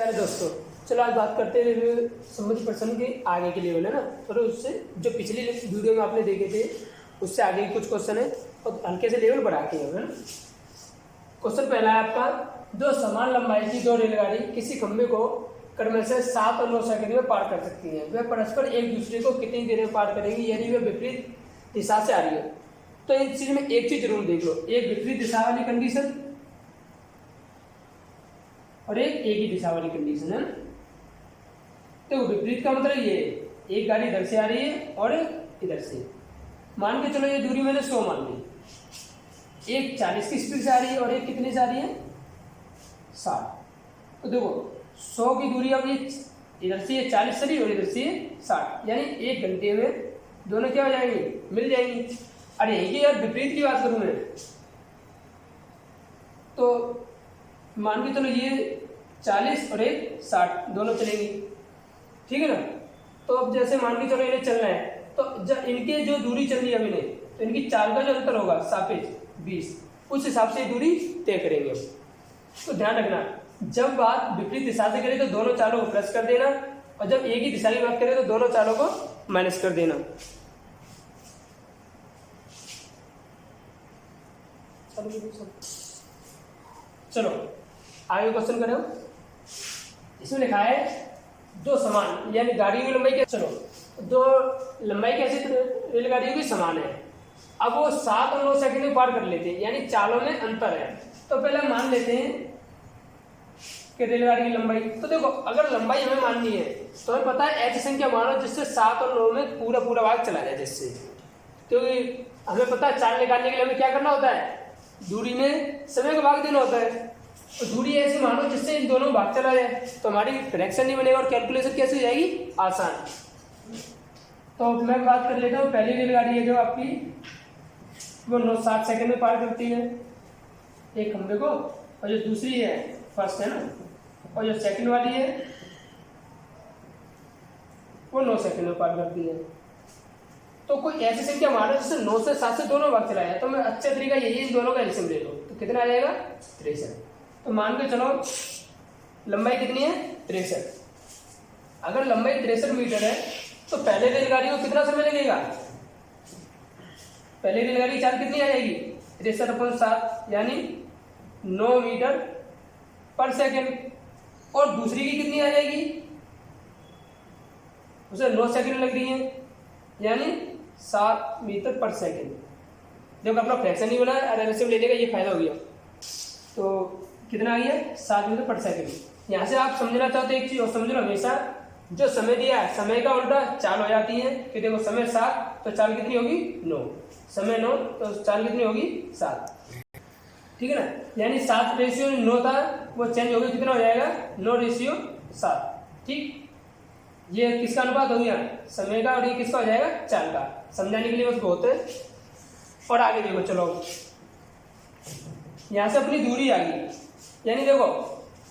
प्यारे दोस्तों, चलो आज बात करते हैं रेलवे संबंधी प्रश्न के आगे के लेवल है ना। और उससे जो पिछली वीडियो में आपने देखे थे उससे आगे कुछ क्वेश्चन है और हल्के से लेवल बढ़ा के है ना। क्वेश्चन पहला है आपका, दो समान लंबाई की दो रेलगाड़ी किसी खंभे को क्रम से 7 और 9 सेकंड में पार कर सकती हैं। वे परस्पर एक दूसरे को कितनी देर में पार करेंगी यदि वे विपरीत दिशा से आ रही है। तो इन चीज में एक चीज जरूर देख लो, एक विपरीत दिशा वाली कंडीशन और एक ही दिशा वाली कंडीशन है ना। तो विपरीत का मतलब ये एक गाड़ी इधर से आ रही है और एक इधर से। मान के चलो ये दूरी मैंने 100 मान ली, एक 40 की स्पीड से आ रही है और एक कितने से आ रही है 60। तो देखो 100 की दूरी अब ये इधर से ये 40 चली और इधर से 60, यानी 1 घंटे में दोनों क्या हो जाएंगी, मिल जाएंगी। अरे ये यार विपरीत की बात करूं मैं तो मान के चलो ये 40 और एक 60 दोनों चलेंगी, ठीक है ना। तो अब जैसे मान के चलो इन्हें चलना है तो जब इनके जो दूरी चल रही है इन्हें, तो इनकी चाल का जो अंतर होगा सापेक्ष 20, उस हिसाब से दूरी तय करेंगे। तो ध्यान रखना, जब बात विपरीत दिशा से करें तो दोनों चालों को प्लस कर देना और जब एक ही दिशा की बात करें तो दोनों चालों को माइनस कर देना। चलो आगे क्वेश्चन करो। इसमें लिखा है दो समान यानी गाड़ियों की लंबाई क्या, चलो दो लंबाई कैसे रेलगाड़ियों की समान है। अब वो 7 और 9 सेकंड में पार कर लेते हैं, यानी चालों में अंतर है। तो पहले मान लेते हैं कि रेलगाड़ी की लंबाई, तो देखो अगर लंबाई हमें माननी है तो हमें पता है ऐसी संख्या मानो जिससे 7 और 9 में पूरा भाग चला जाए, जिससे क्योंकि हमें पता है चाल निकालने के लिए हमें क्या करना होता है, दूरी में समय का भाग देना होता है। तो दूरी ऐसी मानो जिससे इन दोनों भाग चला जाए तो हमारी फ्रैक्शन नहीं बनेगा और कैलकुलेशन कैसे हो जाएगी, आसान। तो मैं बात कर लेता हूँ, पहली रेलगाड़ी है जो आपकी वो 9-7 सेकंड में पार करती है एक खंभे को, और जो दूसरी है फर्स्ट है ना, और जो सेकंड वाली है वो 9 सेकंड में पार करती है। तो कोई ऐसी संख्या मानो जिससे 9 से 7 से दोनों भाग चला जाए, तो मैं अच्छा तरीका यही इन दोनों का एलसीएम ले लो तो कितना आ जाएगा 63। तो मान के चलो लंबाई कितनी है 63। अगर लंबाई 63 मीटर है तो पहले रेलगाड़ी को कितना समय लगेगा, पहले रेलगाड़ी की चाल कितनी आ जाएगी 63/7 यानी 9 मीटर पर सेकेंड, और दूसरी की कितनी आ जाएगी, उसे 9 सेकेंड लग रही है यानी 7 मीटर पर सेकेंड। देखो अपना फ्रैक्शन नहीं बना है, एलसीएम लेने का ये फायदा हो गया। तो कितना आ गया 7 मीटर पर सेकेंड। यहाँ से आप समझना चाहते एक चीज और समझ लो, हमेशा जो समय दिया है समय का उल्टा चाल हो जाती है। कि देखो समय 7 तो चाल कितनी होगी 9, समय 9 तो चाल कितनी होगी 7, ठीक है ना। यानी 7:9 था वो चेंज हो गया, कितना हो जाएगा 9:7, ठीक। ये किसका अनुपात हो गया, समय का, और ये किसका हो जाएगा चाल का। समझाने के लिए बस बहुत है। और आगे देखो, चलो यहां से अपनी दूरी आ गई, यानी देखो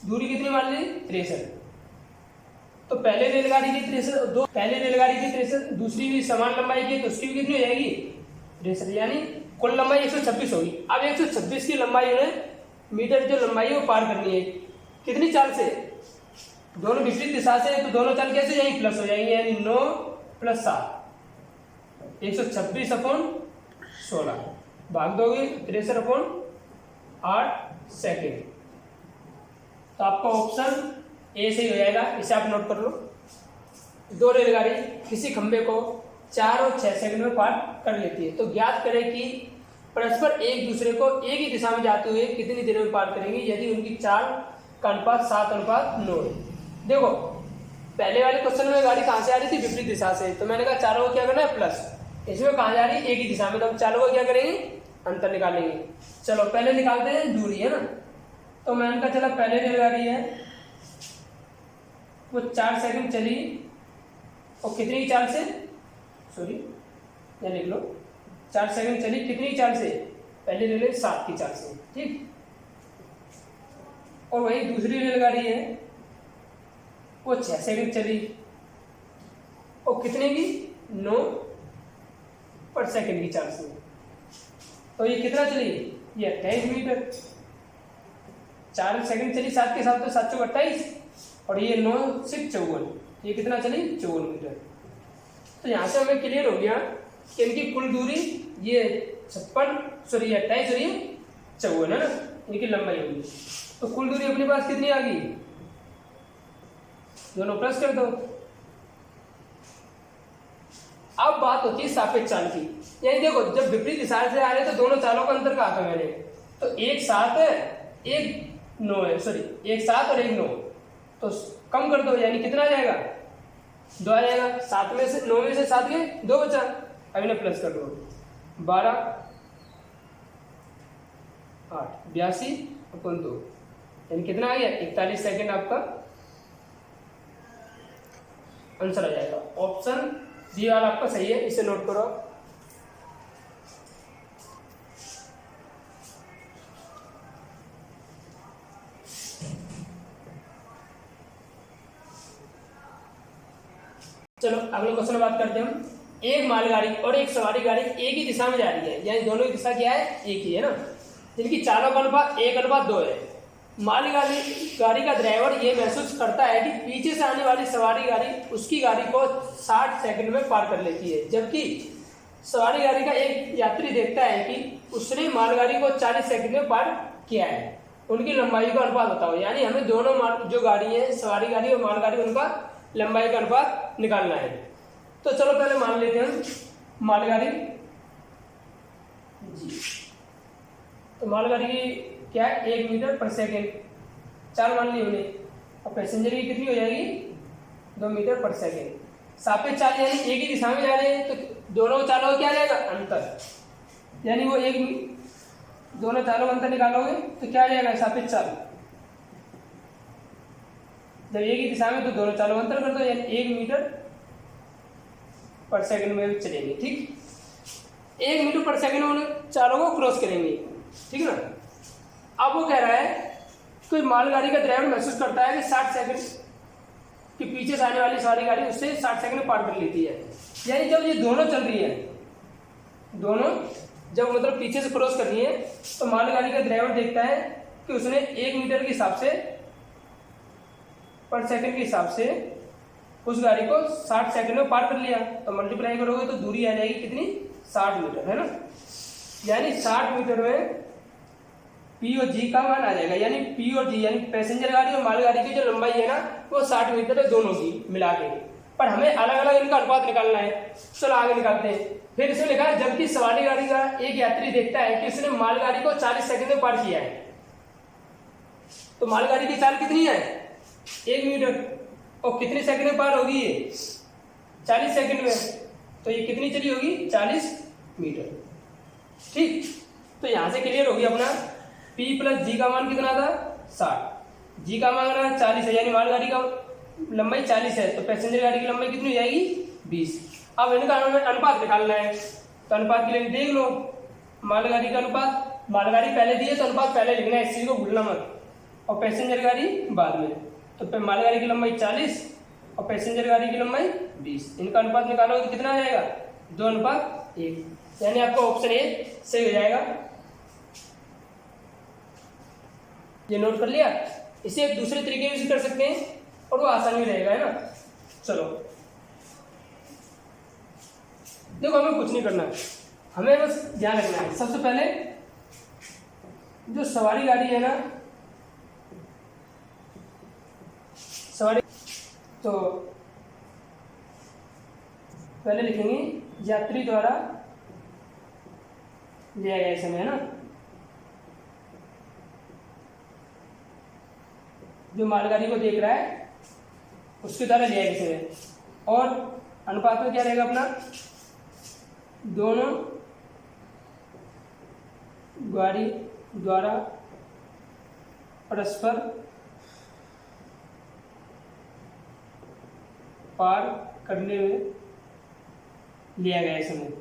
दूरी कितनी मान ली 63। तो पहले रेलगाड़ी की 63, पहले रेलगाड़ी की 63, दूसरी भी समान लंबाई की तो उसकी भी कितनी हो जाएगी 63, यानी कुल लंबाई 126 होगी। अब 126 की लंबाई उन्हें मीटर जो लंबाई है वो पार करनी है, कितनी चाल से, दोनों विपरीत दिशा से, तो दोनों चाल कैसे जाएंगी प्लस हो जाएंगे, यानी 9 + 7 126/16 भाग दोगे 63/8 सेकेंड। तो आपका ऑप्शन ए सही हो जाएगा, इसे आप नोट कर लो। दो रेलगाड़ी किसी खंभे को 4 और 6 सेकंड में पार कर लेती है, तो ज्ञात करें कि परस्पर एक दूसरे को एक ही दिशा में जाते हुए कितनी देर में पार करेंगी यदि उनकी चाल का अनुपात 7:9 है। देखो पहले वाले क्वेश्चन में गाड़ी कहां से आ रही थी, विपरीत दिशा से, तो मैंने कहा चालों को क्या करना है प्लस। इसमें कहां जा रही है, एक ही दिशा में, तो हम चालों को क्या करेंगे अंतर निकालेंगे। चलो पहले निकालते हैं दूरी, है ना। तो मैंने कहा चला पहले रेलगाड़ी है वो 4 सेकंड चली और कितनी की चाल से, सॉरी यहाँ लिख लो, 4 सेकंड चली कितनी की चाल से, पहली रेलगाड़ी 7 की चाल से, ठीक। और वही दूसरी रेलगाड़ी है वो 6 सेकंड चली और कितने की 9 पर सेकंड की चाल से। तो ये कितना चली, ये 28 मीटर। 4 सेकंड चली 7 के साथ, तो 7 × 28 और ये 9 से 54, ये कितना चली 54 मीटर। तो यहाँ से हमें क्लियर हो गया कि इनकी कुल दूरी ये 28 और ये 54 है ना, इनकी लंबाई होगी। तो कुल दूरी अपने पास कितनी आ गई, दोनों प्लस कर दो। अब बात होती है सापेक्ष चाल की, यानी देखो जब विपरीत दिशा से आ रहे तो दोनों चालों का अंतर कहा था मैंने, तो 1 7 है 1 9 है, सॉरी 1 7 और 1 9, तो कम कर दो, यानी कितना आ जाएगा 2 आ जाएगा। 7 में से 9 में से 7 गए 2 बचा, अब इन्हें प्लस कर दो, 12 8 82 अपन 2, यानी कितना आ गया 41 सेकेंड आपका आंसर आ जाएगा। ऑप्शन डी वाला आपका सही है, इसे नोट करो। चलो अगले क्वेश्चन में बात करते हैं हम। एक मालगाड़ी और एक सवारी गाड़ी एक ही दिशा में जा रही है, यानी दोनों की दिशा क्या है, एक ही है ना, जिनकी चालों का अनुपात 1:2 है। मालगाड़ी का ड्राइवर ये महसूस करता है कि पीछे से आने वाली सवारी गाड़ी उसकी गाड़ी को 60 सेकंड में पार कर लेती है, जबकि सवारी गाड़ी का एक यात्री देखता है कि उसने मालगाड़ी को 40 सेकंड में पार किया है। उनकी लंबाई का अनुपात बताओ, यानी हमें दोनों जो गाड़ी है सवारी गाड़ी और मालगाड़ी, उनका लंबाई का अनुपात निकालना है। तो चलो पहले मान लेते हैं मालगाड़ी जी, तो मालगाड़ी की क्या है 1 मीटर पर सेकेंड, चाल मान ली हमने। और पैसेंजर की कितनी हो जाएगी 2 मीटर पर सेकेंड। सापेक्ष चाल यानी एक ही दिशा में जा रहे हैं, तो दोनों चालों का क्या जाएगा अंतर, यानी वो दोनों चालों का अंतर निकालोगे तो क्या आ जाएगा सापेक्ष चाल। जब एक ही दिशा में तो दोनों चालों का अंतर कर दो, यानी 1 मीटर पर सेकंड में चलेंगे। ठीक, 1 मीटर पर सेकंड में चालों को क्रॉस करेंगे, ठीक ना। अब वो कह रहा है कोई मालगाड़ी का ड्राइवर महसूस करता है कि 60 सेकंड के पीछे से आने वाली सवारी गाड़ी उससे 60 सेकंड में पार कर लेती है। यानी जब ये दोनों चल रही है, दोनों जब मतलब पीछे से क्रॉस कर रही है, तो मालगाड़ी का ड्राइवर देखता है कि उसने 1 मीटर के हिसाब से पर सेकंड के हिसाब से उस गाड़ी को 60 सेकंड में पार कर लिया। तो मल्टीप्लाई करोगे तो दूरी आ जाएगी कितनी 60 मीटर, है ना। यानी 60 मीटर में पी और जी का मान आ जाएगा, यानी पी और जी यानी पैसेंजर गाड़ी और मालगाड़ी की जो लंबाई है ना वो 60 मीटर है दोनों की मिला के, पर हमें अलग अलग इनका अनुपात निकालना है। चलो आगे निकालते हैं। फिर इसमें लिखा है जबकि सवारी गाड़ी का एक यात्री देखता है कि उसने मालगाड़ी को 40 सेकंड में पार किया है। तो मालगाड़ी की चाल कितनी है 1 मीटर, और कितने सेकंड में पार होगी ये 40 सेकंड में, तो ये कितनी चली होगी 40 मीटर। ठीक, तो यहां से क्लियर हो गया अपना P प्लस जी का मान कितना था 60, जी का मान 40 है, यानी मालगाड़ी का लंबाई 40 है, तो पैसेंजर गाड़ी की लंबाई कितनी हो जाएगी 20। अब इनका अनुपात निकालना है, तो अनुपात के लिए देख लो मालगाड़ी का अनुपात, मालगाड़ी पहले दी है तो अनुपात पहले लिखना है, इस चीज को भूलना मत, और पैसेंजर गाड़ी बाद में। तो मालगाड़ी की लंबाई 40 और पैसेंजर गाड़ी की लंबाई 20, इनका अनुपात निकालोगे तो कितना आ जाएगा 2:1, यानी आपका ऑप्शन ए सही हो जाएगा। ये नोट कर लिया। इसे एक दूसरे तरीके से कर सकते हैं और वो आसानी रहेगा, है ना। चलो देखो हमें कुछ नहीं करना है, हमें बस ध्यान रखना है। सबसे पहले जो सवारी गाड़ी है ना, सवारी, तो पहले लिखेंगे यात्री द्वारा लिया गया समय, है ना। जो मालगाड़ी को देख रहा है उसके द्वारा लिया गया समय, और अनुपात में क्या रहेगा अपना दोनों गाड़ी द्वारा परस्पर पार करने में लिया गया समय,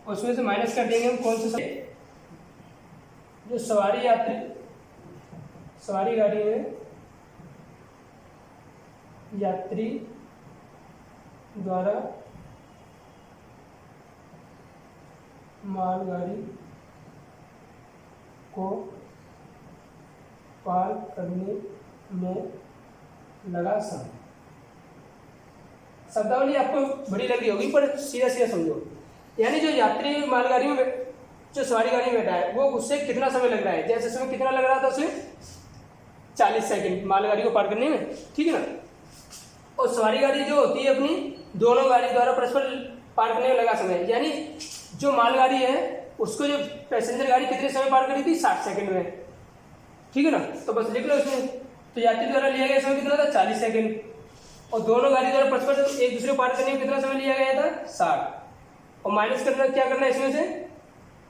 उसमें से माइनस कर देंगे हम कौन सा समय, जो सवारी गाड़ी में यात्री द्वारा मालगाड़ी को पार करने में लगा समय। शब्दावली आपको बड़ी लग रही होगी पर सीधा सीधा समझो। यानी जो यात्री मालगाड़ी में जो सवारी गाड़ी में बैठा है वो उससे कितना समय लग रहा है। जैसे समय कितना लग रहा था उसे 40 सेकंड मालगाड़ी को पार करने में, ठीक है ना। और सवारी गाड़ी जो होती है अपनी दोनों गाड़ी द्वारा परस्पर पार करने में लगा समय, यानी जो मालगाड़ी है उसको जो पैसेंजर गाड़ी कितने समय पार करी थी 60 सेकंड में, ठीक है ना। तो बस लिख लो इसमें। तो यात्री द्वारा लिया गया समय कितना था 40 सेकंड और दोनों गाड़ी द्वारा परस्पर एक दूसरे पार करने में कितना समय लिया गया था 60। और माइनस करना क्या करना है इसमें से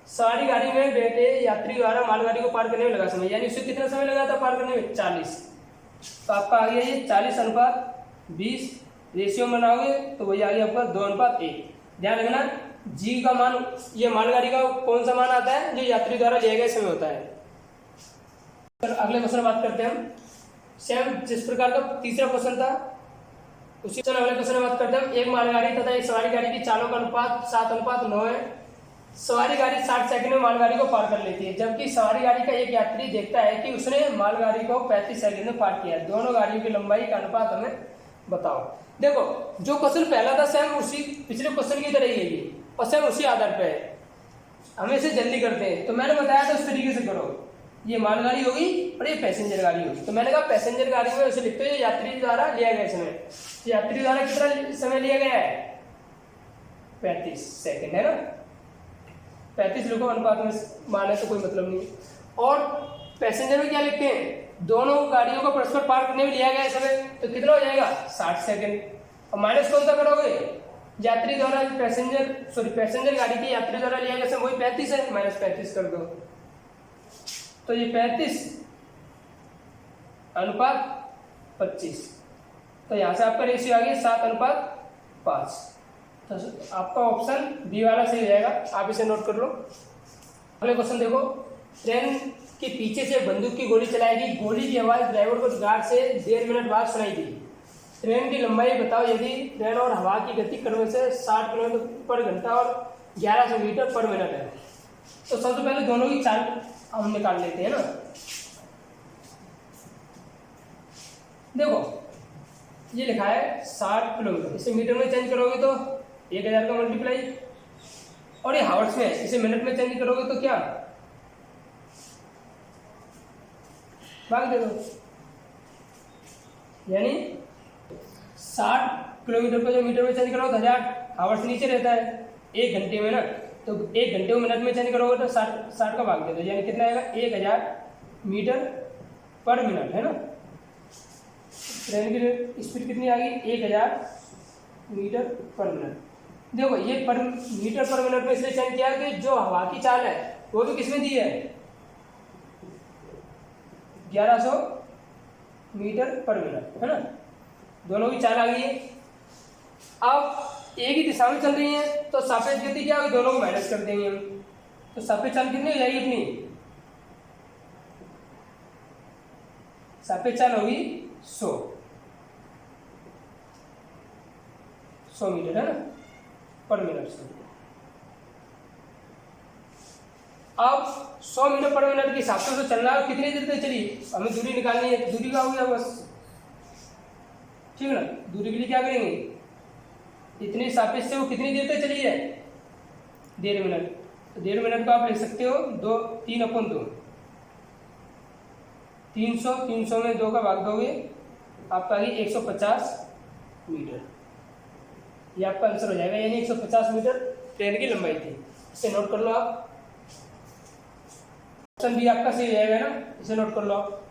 सवारी गाड़ी में बैठे यात्री द्वारा मालगाड़ी को पार करने में लगा समय, यानी उससे कितना समय लगा था पार करने में 40। तो आपका आ गया ये 40:20 रेशियो में बनाओगे तो वही आ गया आपका 2:1। ध्यान रखना जी का मान ये मालगाड़ी का कौन सा मान आता है जो यात्री द्वारा लिया गया समय होता है। अगले क्वेश्चन बात करते हैं हम। सेम जिस प्रकार का तीसरा क्वेश्चन था उसी अगले क्वेश्चन में बात करते हैं। एक मालगाड़ी तथा एक सवारी गाड़ी की चालों का अनुपात 7:9 है। सवारी गाड़ी 60 सेकंड में मालगाड़ी को पार कर लेती है, जबकि सवारी गाड़ी का एक यात्री देखता है कि उसने मालगाड़ी को 35 सेकंड में पार किया है। दोनों गाड़ियों की लंबाई का अनुपात हमें बताओ। देखो जो क्वेश्चन पहला था सेम उसी पिछले क्वेश्चन की तरह ही है ये और सेम उसी आधार पर है। हम इसे जल्दी करते हैं। तो मैंने बताया था उस तरीके से करो। ये मालगाड़ी होगी और ये पैसेंजर गाड़ी होगी। तो मैंने कहा पैसेंजर गाड़ी में उसे लिखते हैं यात्री द्वारा लिया गया समय। यात्री द्वारा कितना समय लिया गया है 35 सेकंड है ना। 35 लिखो, अनुपात में माने तो कोई मतलब नहीं। और पैसेंजर में क्या लिखते हैं दोनों गाड़ियों को परस्पर पार करने में लिया गया समय, तो कितना हो जाएगा 60 सेकंड। और माइनस कौन सा करोगे यात्री द्वारा पैसेंजर गाड़ी की यात्री द्वारा लिया गया समय वही 35 है, -35 कर दो। तो ये 35:25। तो यहां से आपका रेशियो आ गया 7:5। तो आपका ऑप्शन बी वाला सही हो जाएगा। आप इसे नोट कर लो। अगले क्वेश्चन देखो। ट्रेन के पीछे से बंदूक की गोली चलाएगी। गोली की आवाज ड्राइवर को गार्ड से 1.5 मिनट बाद सुनाई दी। ट्रेन की लंबाई बताओ यदि ट्रेन और हवा की गति क्रम से 60 किलोमीटर पर घंटा और 1100 मीटर पर मिनट है। तो सबसे पहले दोनों की चाल हम निकाल लेते हैं ना। देखो ये लिखा है 60 किलोमीटर, इसे मीटर में चेंज करोगे तो 1000 का मल्टीप्लाई, और ये हावर्स में इसे मिनट में चेंज करोगे तो क्या भाग दे दो। यानी 60 किलोमीटर को जो मीटर में चेंज करोगे तो 1000 हावर्स नीचे रहता है 1 घंटे में ना। तो 1 घंटे को मिनट में चेंज करोगे तो 60 का भाग दे दो, यानी कितना आएगा 1000 मीटर पर मिनट है ना। ट्रेन की स्पीड कितनी आ गई 1000 मीटर पर मिनट। देखो ये पर मीटर पर मिनट में इसलिए चेंज किया कि जो हवा की चाल है वो भी किसमें दी है 1100 मीटर पर मिनट है ना। दोनों की चाल आ गई है। अब एक ही दिशा में चल रही है तो सापेक्ष गति क्या होगी दोनों को माइनस कर देंगे हम। तो सापेक्ष चाल कितनी हो जाएगी अपनी सापेक्ष चाल होगी 100 मीटर है ना पर मिनट से। अब 100 मीटर पर मिनट के हिसाब से तो चलना है कितनी देर तक चली हमें दूरी निकालनी है। दूरी का हो गया बस ठीक है ना। दूरी के लिए क्या करेंगे इतने सापेक्ष से वो कितनी देर तक चली है 1.5 मिनट। तो 1.5 मिनट को आप लिख सकते हो 3/2। 300 में 2 का भाग दोगे आपका ही 150 मीटर। ये आपका आंसर हो जाएगा, यानी 150 मीटर ट्रेन की लंबाई थी। इसे नोट कर लो आप। ऑप्शन बी आपका सही हो जाएगा ना, इसे नोट कर लो आप।